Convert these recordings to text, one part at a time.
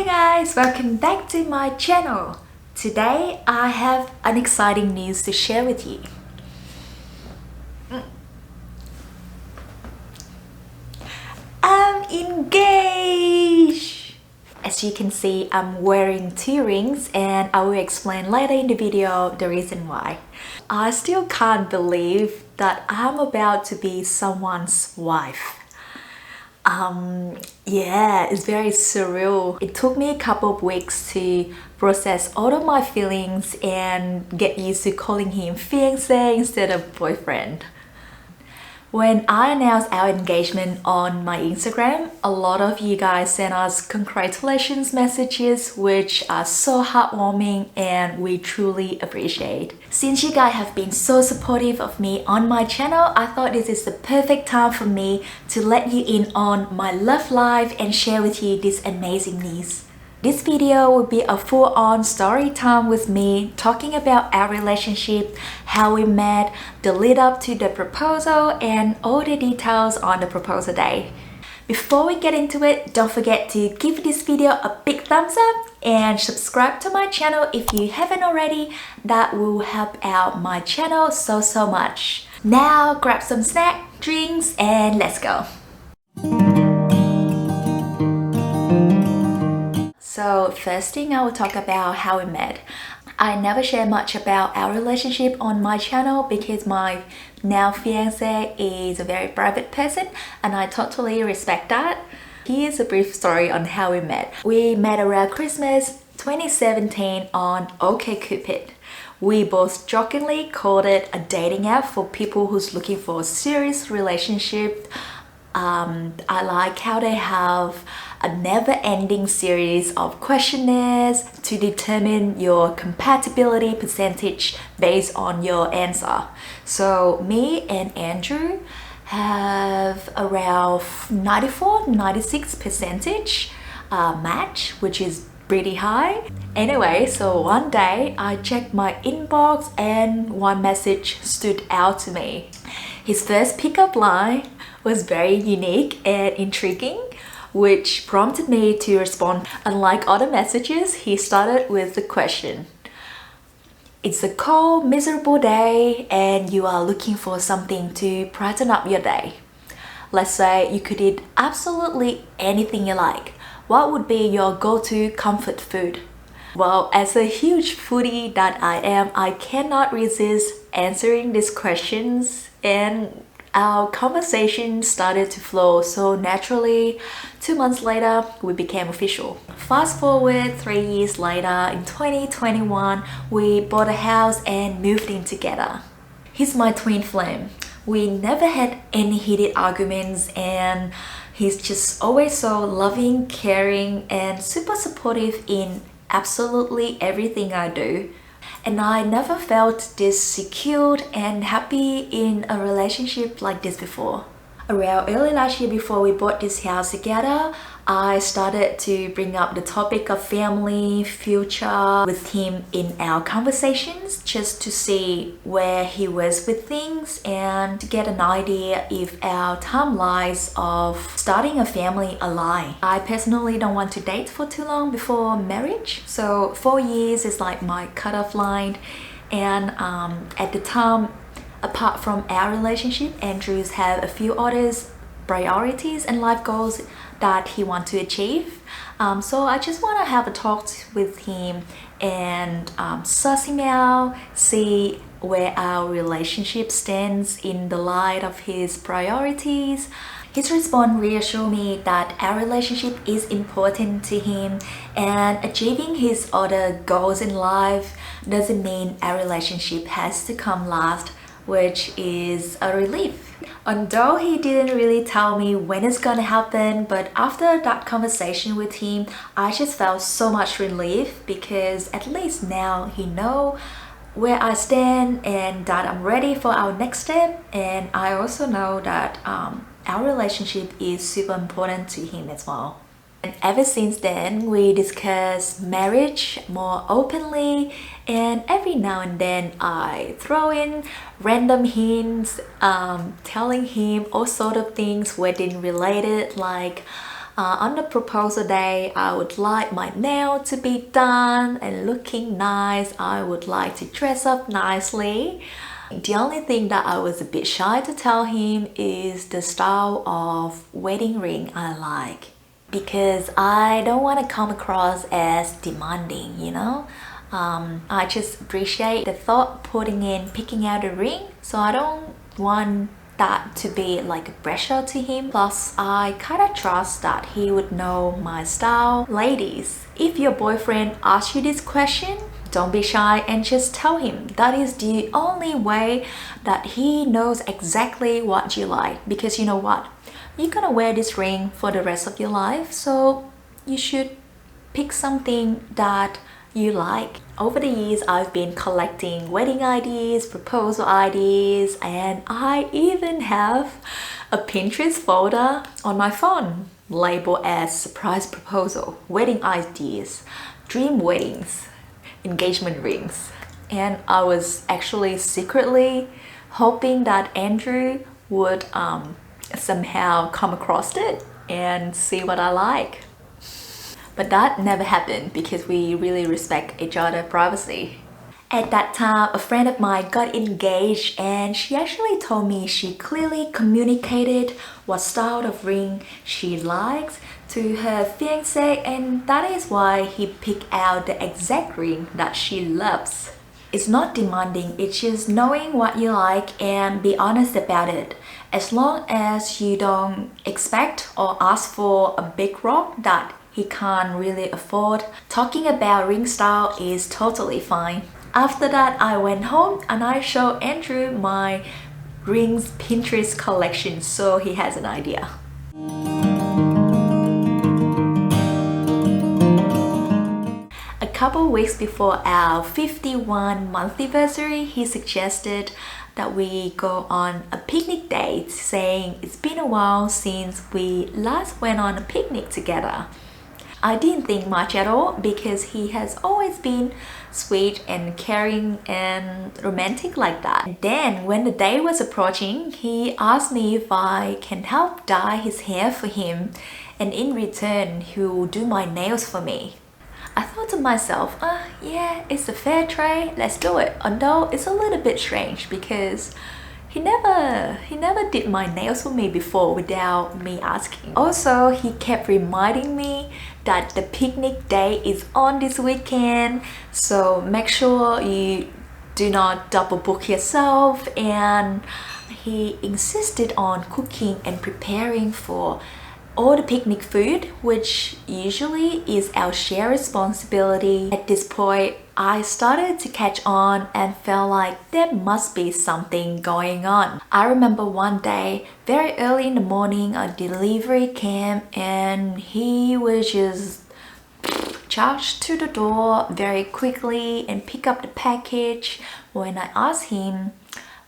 guys, welcome back to my channel. Today I have an exciting news to share with you. I'm engaged! As you can see, I'm wearing 2 rings and I will explain later in the video the reason why. I still can't believe that I'm about to be someone's wife. Yeah, it's very surreal. It took me a couple of weeks to process all of my feelings and get used to calling him fiancé instead of boyfriend. When I announced our engagement on my Instagram, a lot of you guys sent us congratulations messages, which are so heartwarming and we truly appreciate. Since you guys have been so supportive of me on my channel, I thought this is the perfect time for me to let you in on my love life and share with you this amazing news. This video will be a full-on story time with me talking about our relationship, how we met, the lead up to the proposal, and all the details on the proposal day. Before we get into it, don't forget to give this video a big thumbs up and subscribe to my channel if you haven't already. That will help out my channel so much. Now grab some snack, drinks, and let's go. So first thing I will talk about how we met. I never share much about our relationship on my channel because my now fiancé is a very private person and I totally respect that. Here's a brief story on how we met. We met around Christmas 2017 on OkCupid. We both jokingly called it a dating app for people who's looking for a serious relationship. I like how they have a never-ending series of questionnaires to determine your compatibility percentage based on your answer. So me and Andrew have around 94-96% match, which is pretty high. Anyway, so one day I checked my inbox and one message stood out to me. His first pickup line was very unique and intriguing, which prompted me to respond. Unlike other messages, he started with the question: "It's a cold, miserable day and you are looking for something to brighten up your day. Let's say you could eat absolutely anything you like. What would be your go-to comfort food?" Well, as a huge foodie that I am, I cannot resist answering these questions, and our conversation started to flow so naturally. 2 months later, we became official. Fast forward 3 years later, in 2021, we bought a house and moved in together. He's my twin flame. We never had any heated arguments and he's just always so loving, caring, and super supportive in absolutely everything I do. And I never felt this secured and happy in a relationship like this before. Around early last year, before we bought this house together, I started to bring up the topic of family, future with him in our conversations, just to see where he was with things and to get an idea if our timelines of starting a family align. I personally don't want to date for too long before marriage, so 4 years is like my cutoff line. And at the time, apart from our relationship, Andrews have a few others priorities and life goals that he wants to achieve. So I just want to have a talk with him and suss him out, see where our relationship stands in the light of his priorities. His response reassured me that our relationship is important to him and achieving his other goals in life doesn't mean our relationship has to come last, which is a relief. Although he didn't really tell me when it's gonna happen, but after that conversation with him, I just felt so much relief because at least now he knows where I stand and that I'm ready for our next step. And I also know that our relationship is super important to him as well. And ever since then, we discuss marriage more openly, and every now and then I throw in random hints, telling him all sort of things wedding related, like On the proposal day, I would like my nail to be done and looking nice. I would like to dress up nicely. The only thing that I was a bit shy to tell him is the style of wedding ring I like, because I don't want to come across as demanding, you know. I just appreciate the thought picking out a ring, so I don't want that to be like a pressure to him. Plus, I kind of trust that he would know my style. Ladies, if your boyfriend asks you this question, don't be shy and just tell him. That is the only way that he knows exactly what you like, because you know what? You're gonna wear this ring for the rest of your life, so you should pick something that you like. Over the years, I've been collecting wedding ideas, proposal ideas, and I even have a Pinterest folder on my phone labeled as surprise proposal, wedding ideas, dream weddings, engagement rings. And I was actually secretly hoping that Andrew would somehow come across it and see what I like. But that never happened because we really respect each other's privacy. At that time, a friend of mine got engaged and she actually told me she clearly communicated what style of ring she likes to her fiancé, and that is why he picked out the exact ring that she loves. It's not demanding, it's just knowing what you like and be honest about it. As long as you don't expect or ask for a big rock that he can't really afford, talking about ring style is totally fine. After that, I went home and I showed Andrew my rings Pinterest collection so he has an idea. A couple weeks before our 51-month anniversary, he suggested that we go on a picnic date, saying it's been a while since we last went on a picnic together. I didn't think much at all because he has always been sweet and caring and romantic like that. And then when the day was approaching, he asked me if I can help dye his hair for him, and in return he will do my nails for me. I thought to myself, yeah, it's a fair trade, let's do it. Although it's a little bit strange because he never did my nails for me before without me asking. Also, he kept reminding me that the picnic day is on this weekend, so make sure you do not double book yourself, and he insisted on cooking and preparing for all the picnic food, which usually is our shared responsibility. At this point, I started to catch on and felt like there must be something going on. I remember one day, very early in the morning, a delivery came and he was just charged to the door very quickly and pick up the package. When I asked him,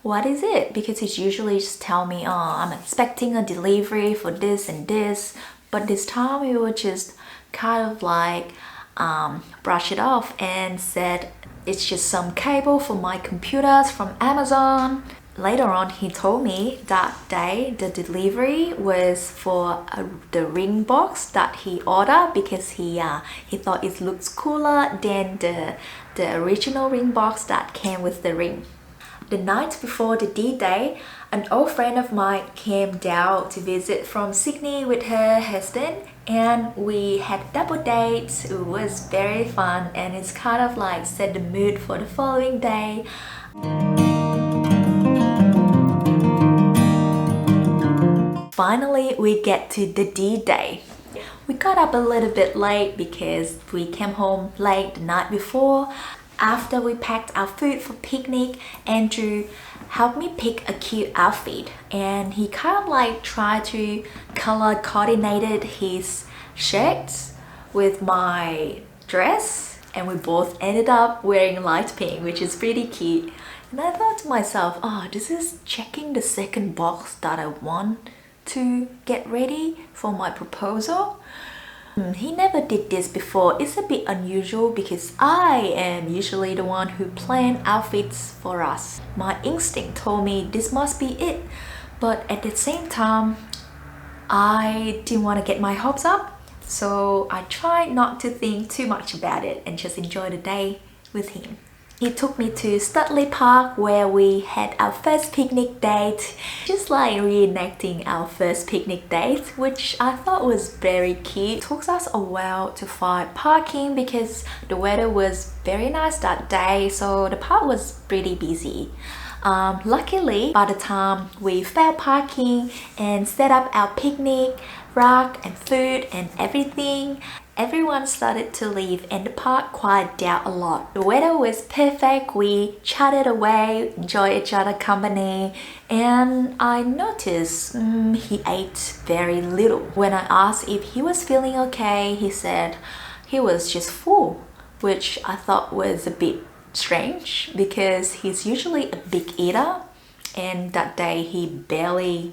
what is it? Because he's usually just tell me, oh, I'm expecting a delivery for this and this. But this time he would just kind of like brush it off and said, it's just some cable for my computers from Amazon. Later on, he told me that day the delivery was for the ring box that he ordered because he thought it looks cooler than the original ring box that came with the ring. The night before the D-Day, an old friend of mine came down to visit from Sydney with her husband, and we had double dates. It was very fun and it's kind of like set the mood for the following day. Finally, we get to the D-Day. We got up a little bit late because we came home late the night before. After we packed our food for picnic, Andrew helped me pick a cute outfit, and he kind of like tried to color coordinated his shirts with my dress, and we both ended up wearing light pink, which is pretty cute. And I thought to myself, oh, this is checking the second box that I want to get ready for my proposal. He never did this before. It's a bit unusual because I am usually the one who plans outfits for us. My instinct told me this must be it, but at the same time, I didn't want to get my hopes up, so I tried not to think too much about it and just enjoy the day with him. He took me to Studley Park where we had our first picnic date, just like reenacting our first picnic date, which I thought was very cute. It took us a while to find parking because the weather was very nice that day, so the park was pretty busy. Luckily, by the time we found parking and set up our picnic rug and food and everything, everyone started to leave and the park quieted down a lot. The weather was perfect, we chatted away, enjoyed each other's company, and I noticed he ate very little. When I asked if he was feeling okay, he said he was just full, which I thought was a bit strange because he's usually a big eater, and that day he barely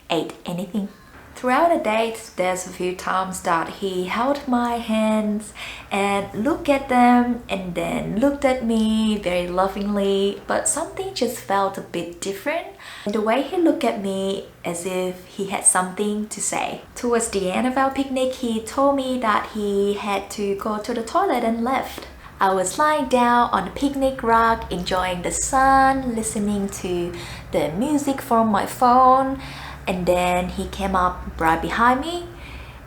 ate anything. Throughout the date, there's a few times that he held my hands and looked at them and then looked at me very lovingly, but something just felt a bit different. The way he looked at me as if he had something to say. Towards the end of our picnic, he told me that he had to go to the toilet and left. I was lying down on the picnic rug, enjoying the sun, listening to the music from my phone. And then he came up right behind me,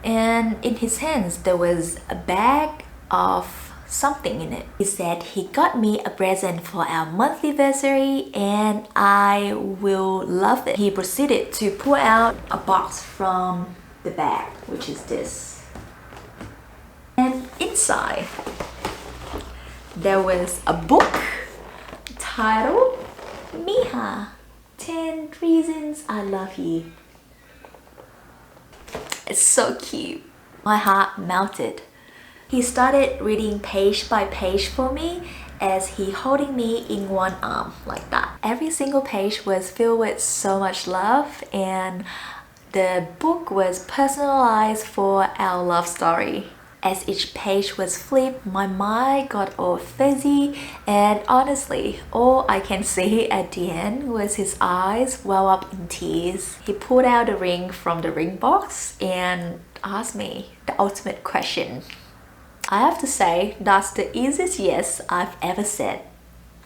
and in his hands there was a bag of something in it. He said he got me a present for our monthly anniversary and I will love it. He proceeded to pull out a box from the bag, which is this. And inside there was a book titled Myha, 10 Reasons I Love You. It's so cute. My heart melted. He started reading page by page for me as he holding me in one arm like that. Every single page was filled with so much love, and the book was personalized for our love story. As each page was flipped, my mind got all fuzzy, and honestly, all I can see at the end was his eyes well up in tears. He pulled out the ring from the ring box and asked me the ultimate question. I have to say, that's the easiest yes I've ever said.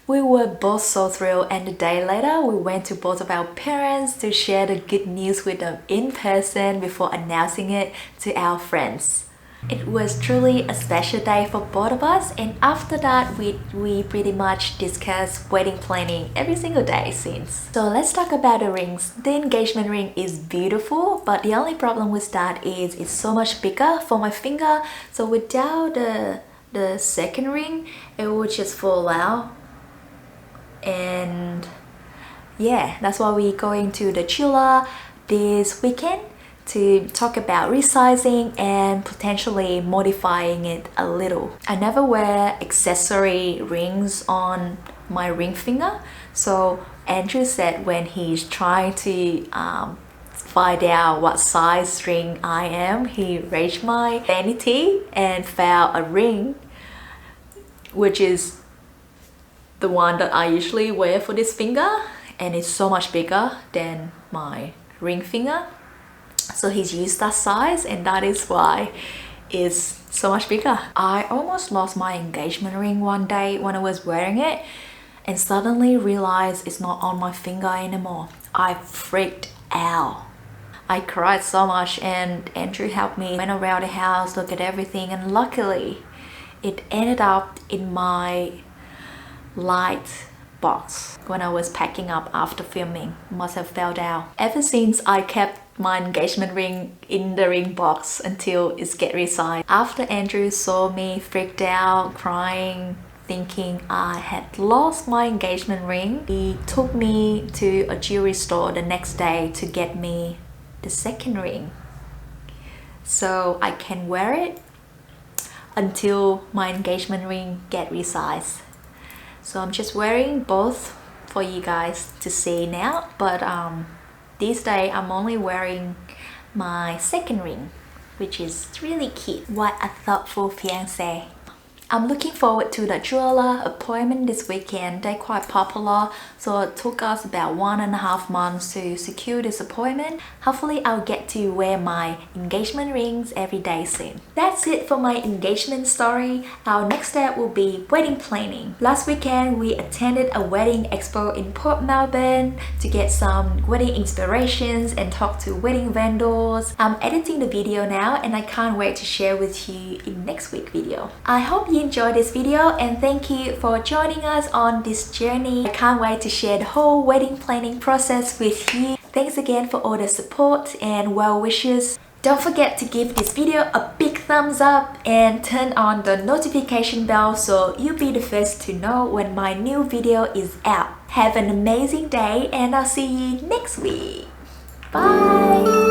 We were both so thrilled, and a day later, we went to both of our parents to share the good news with them in person before announcing it to our friends. It was truly a special day for both of us, and after that we pretty much discussed wedding planning every single day since. So let's talk about the rings. The engagement ring is beautiful, but the only problem with that is it's so much bigger for my finger, so without the second ring it would just fall out. And yeah, that's why we're going to the jeweler this weekend to talk about resizing and potentially modifying it a little. I never wear accessory rings on my ring finger, so Andrew said when he's trying to find out what size ring I am, he raised my vanity and found a ring which is the one that I usually wear for this finger, and it's so much bigger than my ring finger. So he's used that size, and that is why it's so much bigger. I almost lost my engagement ring one day when I was wearing it and suddenly realized it's not on my finger anymore. I freaked out. I cried so much, and Andrew helped me. Went around the house, looked at everything, and luckily it ended up in my light box when I was packing up after filming. Must have fell down. Ever since, I kept my engagement ring in the ring box until it's get resized. After Andrew saw me freaked out, crying, thinking I had lost my engagement ring, he took me to a jewelry store the next day to get me the second ring so I can wear it until my engagement ring get resized. So I'm just wearing both for you guys to see now, but this day I'm only wearing my second ring, which is really cute. What a thoughtful fiance. I'm looking forward to the jeweler appointment this weekend. They're quite popular, so it took us about 1.5 months to secure this appointment. Hopefully I'll get to wear my engagement rings every day soon. That's it for my engagement story. Our next step will be wedding planning. Last weekend we attended a wedding expo in Port Melbourne to get some wedding inspirations and talk to wedding vendors. I'm editing the video now and I can't wait to share with you in next week's video. I hope you enjoyed this video and thank you for joining us on this journey. I can't wait to share the whole wedding planning process with you. Thanks again for all the support and well wishes. Don't forget to give this video a big thumbs up and turn on the notification bell so you'll be the first to know when my new video is out. Have an amazing day and I'll see you next week. Bye!